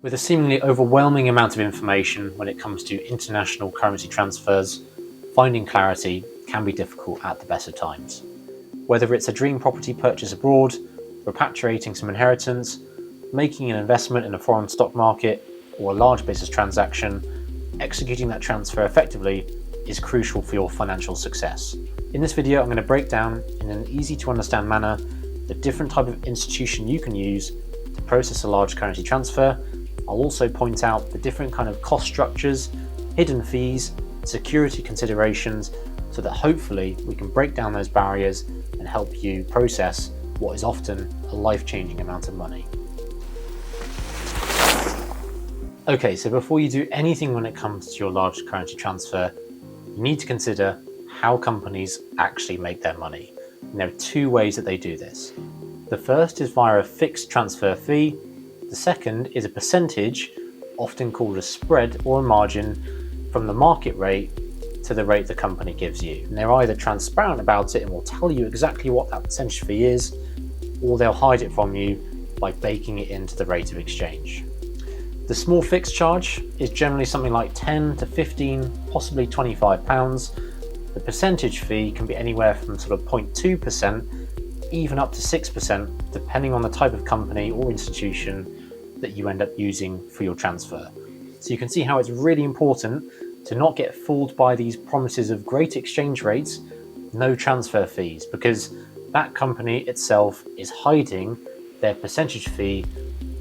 With a seemingly overwhelming amount of information when it comes to international currency transfers, finding clarity can be difficult at the best of times. Whether it's a dream property purchase abroad, repatriating some inheritance, making an investment in a foreign stock market, or a large business transaction, executing that transfer effectively is crucial for your financial success. In this video, I'm going to break down in an easy to understand manner the different type of institution you can use to process a large currency transfer. I'll also point out the different kind of cost structures, hidden fees, security considerations, so that hopefully we can break down those barriers and help you process what is often a life-changing amount of money. Okay, so before you do anything when it comes to your large currency transfer, you need to consider how companies actually make their money. And there are two ways that they do this. The first is via a fixed transfer fee. The second is a percentage, often called a spread or a margin, from the market rate to the rate the company gives you. And they're either transparent about it and will tell you exactly what that percentage fee is, or they'll hide it from you by baking it into the rate of exchange. The small fixed charge is generally something like 10 to 15, possibly £25. The percentage fee can be anywhere from sort of 0.2%, even up to 6%, depending on the type of company or institution that you end up using for your transfer. So you can see how it's really important to not get fooled by these promises of great exchange rates, no transfer fees, because that company itself is hiding their percentage fee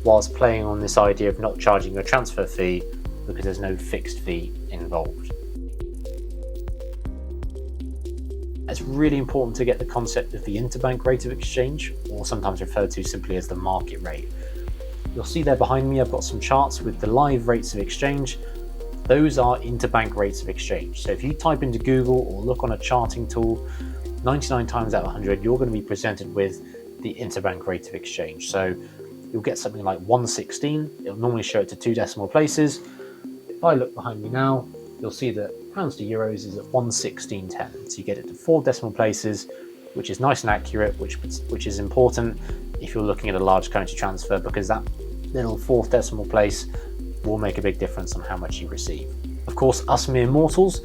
whilst playing on this idea of not charging you a transfer fee because there's no fixed fee involved. It's really important to get the concept of the interbank rate of exchange, or sometimes referred to simply as the market rate. You'll see there behind me I've got some charts with the live rates of exchange. Those are interbank rates of exchange. So if you type into Google or look on a charting tool, 99 times out of 100 you're going to be presented with the interbank rate of exchange. So you'll get something like 116. It'll normally show it to 2 decimal places. If I look behind me now, you'll see that pounds to euros is at 116.10. So you get it to 4 decimal places, which is nice and accurate, which is important if you're looking at a large currency transfer, because that little 4th decimal place will make a big difference on how much you receive. Of course, us mere mortals,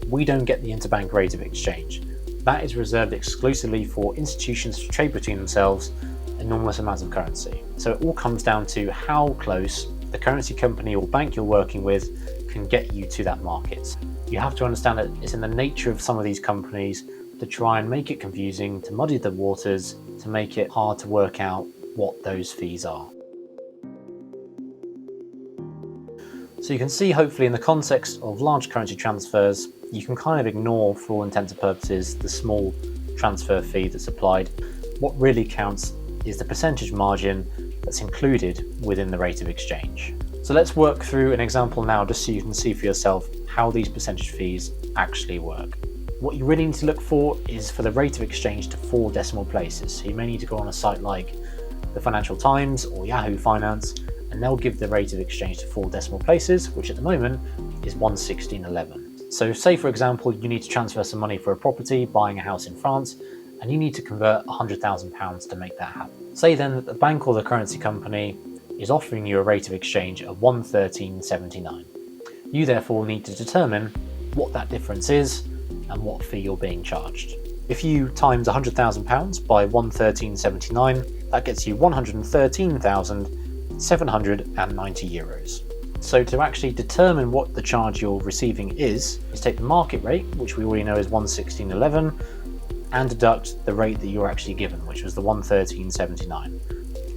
we don't get the interbank rate of exchange. That is reserved exclusively for institutions to trade between themselves enormous amounts of currency. So it all comes down to how close the currency company or bank you're working with can get you to that market. You have to understand that it's in the nature of some of these companies to try and make it confusing, to muddy the waters, to make it hard to work out what those fees are. So you can see, hopefully, in the context of large currency transfers, you can kind of ignore, for all intents and purposes, the small transfer fee that's applied. What really counts is the percentage margin that's included within the rate of exchange. So let's work through an example now, just so you can see for yourself how these percentage fees actually work. What you really need to look for is for the rate of exchange to 4 decimal places. So you may need to go on a site like the Financial Times or Yahoo Finance, and they'll give the rate of exchange to 4 decimal places, which at the moment is 116.11. So say, for example, you need to transfer some money for a property, buying a house in France, and you need to convert £100,000 to make that happen. Say then that the bank or the currency company is offering you a rate of exchange of 113.79. You therefore need to determine what that difference is and what fee you're being charged. If you times £100,000 by 113.79, that gets you €113,790. So to actually determine what the charge you're receiving is take the market rate, which we already know is 116.11, and deduct the rate that you're actually given, which was the 113.79.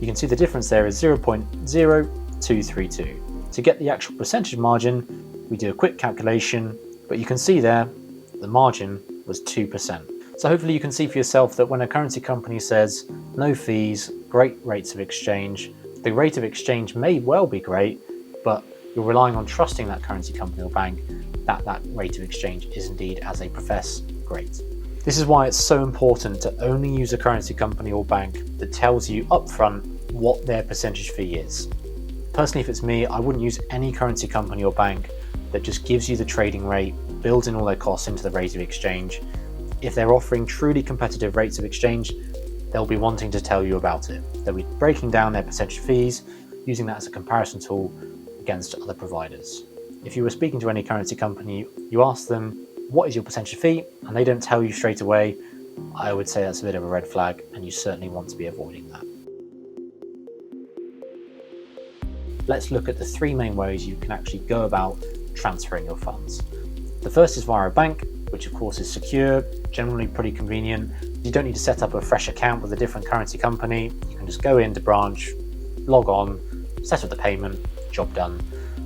You can see the difference there is 0.0232. To get the actual percentage margin, we do a quick calculation, but you can see there the margin was 2%. So hopefully you can see for yourself that when a currency company says no fees, great rates of exchange, the rate of exchange may well be great, but you're relying on trusting that currency company or bank that that rate of exchange is indeed, as they profess, great. This is why it's so important to only use a currency company or bank that tells you upfront what their percentage fee is. Personally, if it's me, I wouldn't use any currency company or bank that just gives you the trading rate, builds in all their costs into the rate of exchange. If they're offering truly competitive rates of exchange, they'll be wanting to tell you about it. They'll be breaking down their percentage fees. using that as a comparison tool against other providers. If you were speaking to any currency company, you ask them, what is your percentage fee? And they don't tell you straight away, I would say that's a bit of a red flag, and you certainly want to be avoiding that. Let's look at the three main ways you can actually go about transferring your funds. The first is via a bank, which of course is secure, generally pretty convenient. You don't need to set up a fresh account with a different currency company. You can just go into branch, log on, set up the payment, job done.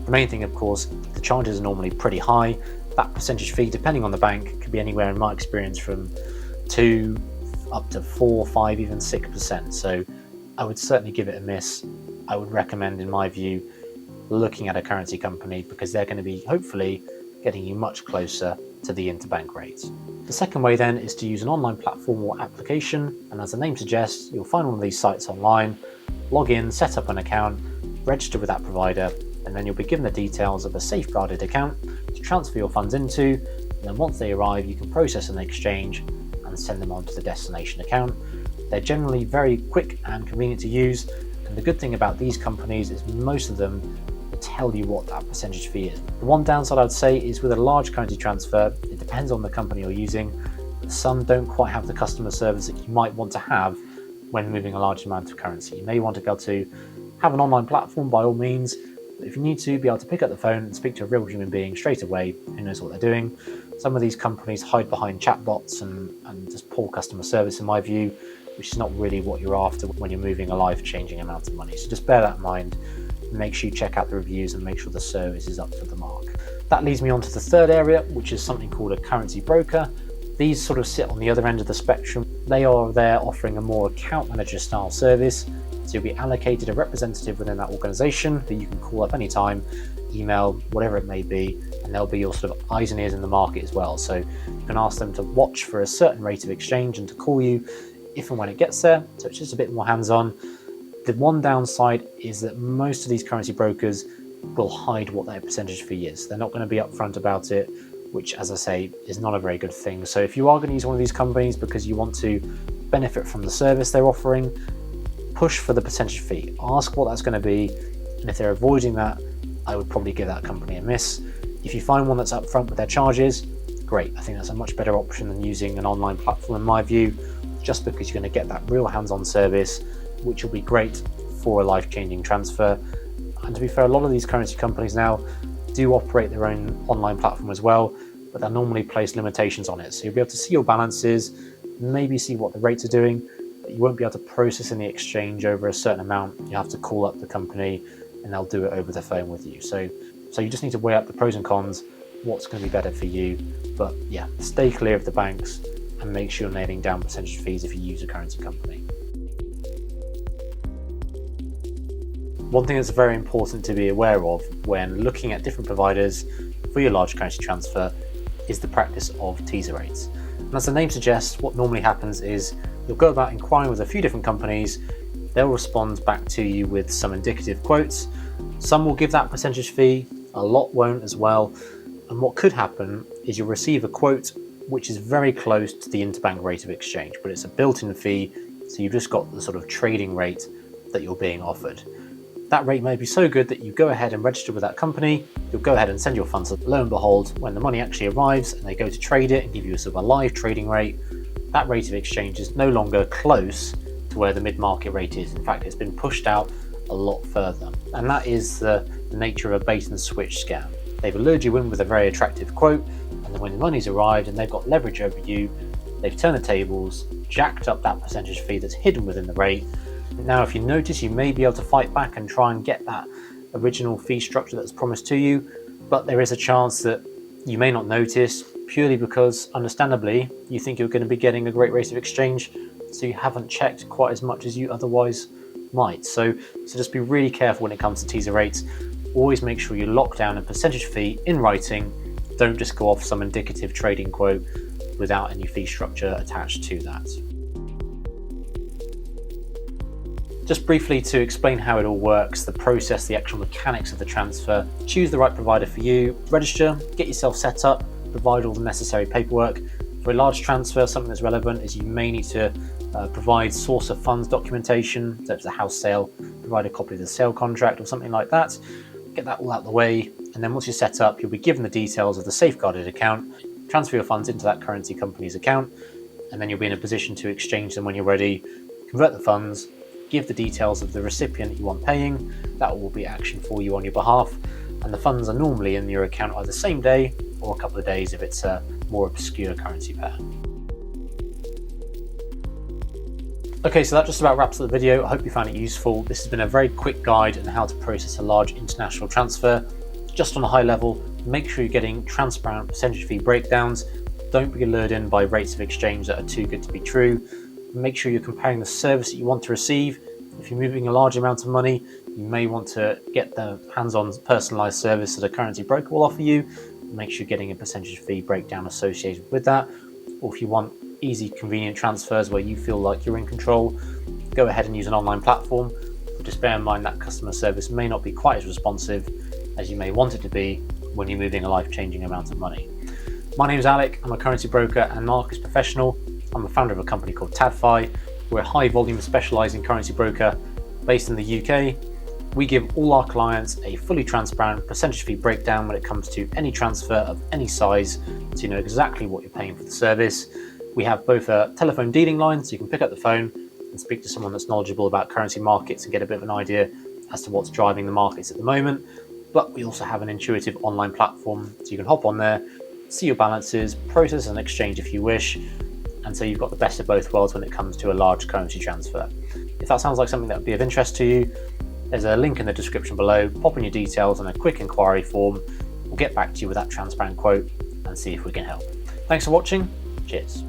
The main thing, of course, the charges are normally pretty high. That percentage fee, depending on the bank, could be anywhere in my experience from 2 up to 4, 5, even 6%. So I would certainly give it a miss. I would recommend, in my view, looking at a currency company because they're going to be hopefully getting you much closer to the interbank rate. The second way then is to use an online platform or application, and as the name suggests, you'll find one of these sites online, log in, set up an account, register with that provider, and then you'll be given the details of a safeguarded account to transfer your funds into, and then once they arrive you can process an exchange and send them on to the destination account. They're generally very quick and convenient to use, and the good thing about these companies is most of them will tell you what that percentage fee is. The one downside I'd say is with a large currency transfer, it depends on the company you're using, but some don't quite have the customer service that you might want to have when moving a large amount of currency. You may want to be able to have an online platform by all means, but if you need to be able to pick up the phone and speak to a real human being straight away who knows what they're doing. Some of these companies hide behind chatbots and just poor customer service in my view, which is not really what you're after when you're moving a life-changing amount of money. So just bear that in mind. Make sure you check out the reviews and make sure the service is up to the mark. That leads me on to the third area, which is something called a currency broker. These sort of sit on the other end of the spectrum. They are there offering a more account manager style service. So you'll be allocated a representative within that organization that you can call up anytime, email, whatever it may be, and they'll be your sort of eyes and ears in the market as well. So you can ask them to watch for a certain rate of exchange and to call you if and when it gets there. So it's just a bit more hands-on. The one downside is that most of these currency brokers will hide what their percentage fee is. They're not going to be upfront about it, which, as I say, is not a very good thing. So if you are going to use one of these companies because you want to benefit from the service they're offering, push for the percentage fee. Ask what that's going to be, and if they're avoiding that, I would probably give that company a miss. If you find one that's upfront with their charges, great. I think that's a much better option than using an online platform in my view, just because you're going to get that real hands-on service, which will be great for a life-changing transfer. And to be fair, a lot of these currency companies now do operate their own online platform as well, but they'll normally place limitations on it. So you'll be able to see your balances, maybe see what the rates are doing, but you won't be able to process any exchange over a certain amount. You have to call up the company and they'll do it over the phone with you. So you just need to weigh up the pros and cons, what's going to be better for you. But yeah, stay clear of the banks and make sure you're nailing down percentage fees if you use a currency company. One thing that's very important to be aware of when looking at different providers for your large currency transfer is the practice of teaser rates. And as the name suggests, what normally happens is you'll go about inquiring with a few different companies. They'll respond back to you with some indicative quotes. Some will give that percentage fee, a lot won't as well. And what could happen is you'll receive a quote which is very close to the interbank rate of exchange, but it's a built-in fee, so you've just got the sort of trading rate that you're being offered. That rate may be so good that you go ahead and register with that company, you'll go ahead and send your funds. Lo and behold, when the money actually arrives and they go to trade it and give you a sort of a live trading rate, that rate of exchange is no longer close to where the mid-market rate is. In fact, it's been pushed out a lot further. And that is the nature of a bait and switch scam. They've lured you in with a very attractive quote, and then when the money's arrived and they've got leverage over you, they've turned the tables, jacked up that percentage fee that's hidden within the rate. Now, if you notice, you may be able to fight back and try and get that original fee structure that's promised to you, but there is a chance that you may not notice purely because, understandably, you think you're going to be getting a great rate of exchange, so you haven't checked quite as much as you otherwise might. So just be really careful when it comes to teaser rates. Always make sure you lock down a percentage fee in writing. Don't just go off some indicative trading quote without any fee structure attached to that. Just briefly to explain how it all works, the process, the actual mechanics of the transfer. Choose the right provider for you, register, get yourself set up, provide all the necessary paperwork. For a large transfer, something that's relevant is you may need to provide source of funds documentation. So if it's a house sale, provide provide a copy of the sale contract or something like that. Get that all out of the way, and then once you're set up, you'll be given the details of the safeguarded account, transfer your funds into that currency company's account, and then you'll be in a position to exchange them when you're ready, convert the funds, give the details of the recipient you want paying. That will be action for you on your behalf, and the funds are normally in your account either same day or a couple of days if it's a more obscure currency pair. Okay, so that just about wraps up the video. I hope you found it useful. This has been a very quick guide on how to process a large international transfer. Just on a high level, make sure you're getting transparent percentage fee breakdowns. Don't be lured in by rates of exchange that are too good to be true. Make sure you're comparing the service that you want to receive. If you're moving a large amount of money, you may want to get the hands-on personalized service that a currency broker will offer you. Make sure you're getting a percentage fee breakdown associated with that. Or if you want easy, convenient transfers where you feel like you're in control, go ahead and use an online platform. But just bear in mind that customer service may not be quite as responsive as you may want it to be when you're moving a life-changing amount of money. My name is Alec. I'm a currency broker and markets professional. I'm the founder of a company called TadFi. We're a high-volume specializing currency broker based in the UK. We give all our clients a fully transparent percentage fee breakdown when it comes to any transfer of any size, so you know exactly what you're paying for the service. We have both a telephone dealing line, so you can pick up the phone and speak to someone that's knowledgeable about currency markets and get a bit of an idea as to what's driving the markets at the moment. But we also have an intuitive online platform, so you can hop on there, see your balances, process and exchange if you wish, and so you've got the best of both worlds when it comes to a large currency transfer. If that sounds like something that would be of interest to you, there's a link in the description below. Pop in your details and a quick inquiry form. We'll get back to you with that transparent quote and see if we can help. Thanks for watching. Cheers.